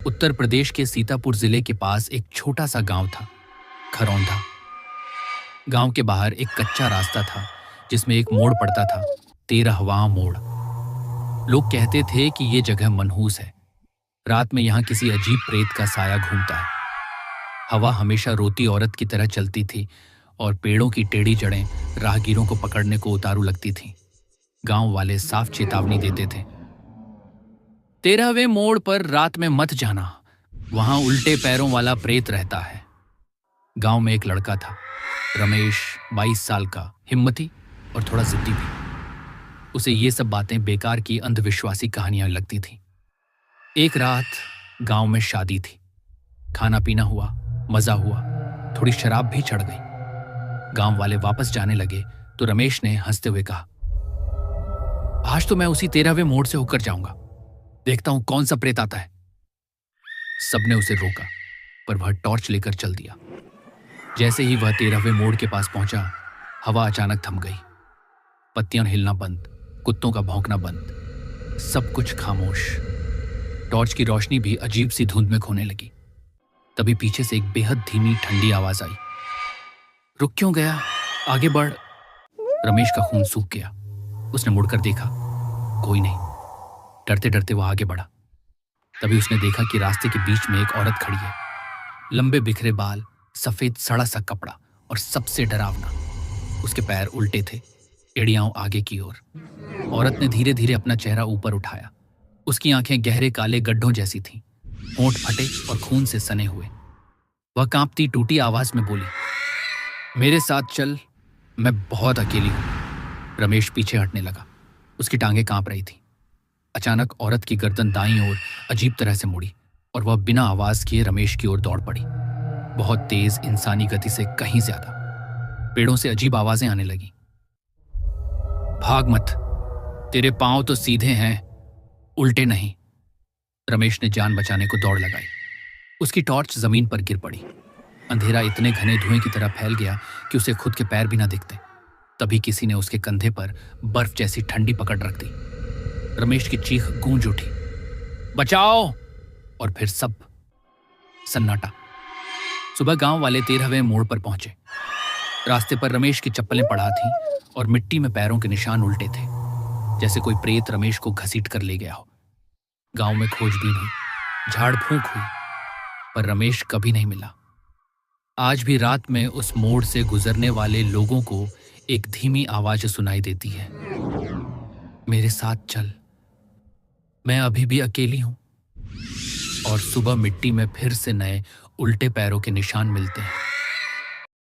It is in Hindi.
उत्तर प्रदेश के सीतापुर जिले के पास एक छोटा सा गांव था, खरौंधा। गांव के बाहर एक कच्चा रास्ता था जिसमें एक मोड़ पड़ता था, 13वां मोड़। लोग कहते थे कि ये जगह मनहूस है। रात में यहां किसी अजीब प्रेत का साया घूमता है। हवा हमेशा रोती औरत की तरह चलती थी और पेड़ों की टेढ़ी जड़ें राहगीरों को पकड़ने को उतारू लगती थीं। गांव वाले साफ चेतावनी देते थे, 13वें मोड़ पर रात में मत जाना, वहां उल्टे पैरों वाला प्रेत रहता है। गांव में एक लड़का था, रमेश, 22 साल का, हिम्मती और थोड़ा जिद्दी भी। उसे ये सब बातें बेकार की अंधविश्वासी कहानियां लगती थीं। एक रात गांव में शादी थी। खाना पीना हुआ, मजा हुआ, थोड़ी शराब भी चढ़ गई। गांव वाले वापस जाने लगे तो रमेश ने हंसते हुए कहा, आज तो मैं उसी 13वें मोड़ से होकर जाऊंगा, देखता हूं कौन सा प्रेत आता है। सबने उसे रोका, पर वह टॉर्च लेकर चल दिया। जैसे ही वह 13वें मोड़ के पास पहुंचा, हवा अचानक थम गई। पत्तियां हिलना बंद, कुत्तों का भौंकना बंद, सब कुछ खामोश। टॉर्च की रोशनी भी अजीब सी धुंध में खोने लगी। तभी पीछे से एक बेहद धीमी ठंडी आवाज आई, रुक क्यों गया, आगे बढ़। रमेश का खून सूख गया। उसने मुड़कर देखा, कोई नहीं। डरते डरते वह आगे बढ़ा। तभी उसने देखा कि रास्ते के बीच में एक औरत खड़ी है। लंबे बिखरे बाल, सफेद सड़ा सा कपड़ा और सबसे डरावना, उसके पैर उल्टे थे, एड़ियां आगे की ओर। औरत ने धीरे धीरे अपना चेहरा ऊपर उठाया। उसकी आंखें गहरे काले गड्ढों जैसी थीं, होंठ फटे और खून से सने हुए। वह कांपती टूटी आवाज में बोली, मेरे साथ चल, मैं बहुत अकेली हूं। रमेश पीछे हटने लगा। उसकी टांगें कांप रही थीं। अचानक औरत की गर्दन दाईं ओर अजीब तरह से मुड़ी और वह बिना आवाज किए रमेश की ओर दौड़ पड़ी, बहुत तेज, इंसानी गति से कहीं ज्यादा। पेड़ों से अजीब आवाजें आने लगीं। भाग मत, तेरे पांव तो सीधे हैं, उल्टे नहीं। रमेश ने जान बचाने को दौड़ लगाई। उसकी टॉर्च जमीन पर गिर पड़ी। अंधेरा इतने घने धुएं की तरह फैल गया कि उसे खुद के पैर भी ना दिखते। तभी किसी ने उसके कंधे पर बर्फ जैसी ठंडी पकड़ रख दी। रमेश की चीख गूंज उठी, बचाओ! और फिर सब सन्नाटा। सुबह गांव वाले 13वें मोड़ पर पहुंचे। रास्ते पर रमेश की चप्पलें पड़ा थीं और मिट्टी में पैरों के निशान उल्टे थे, जैसे कोई प्रेत रमेश को घसीट कर ले गया हो। गांव में खोजबीन हुई, झाड़ फूंक हुई, पर रमेश कभी नहीं मिला। आज भी रात में उस मोड़ से गुजरने वाले लोगों को एक धीमी आवाज सुनाई देती है, मेरे साथ चल, मैं अभी भी अकेली हूं। और सुबह मिट्टी में फिर से नए उल्टे पैरों के निशान मिलते हैं।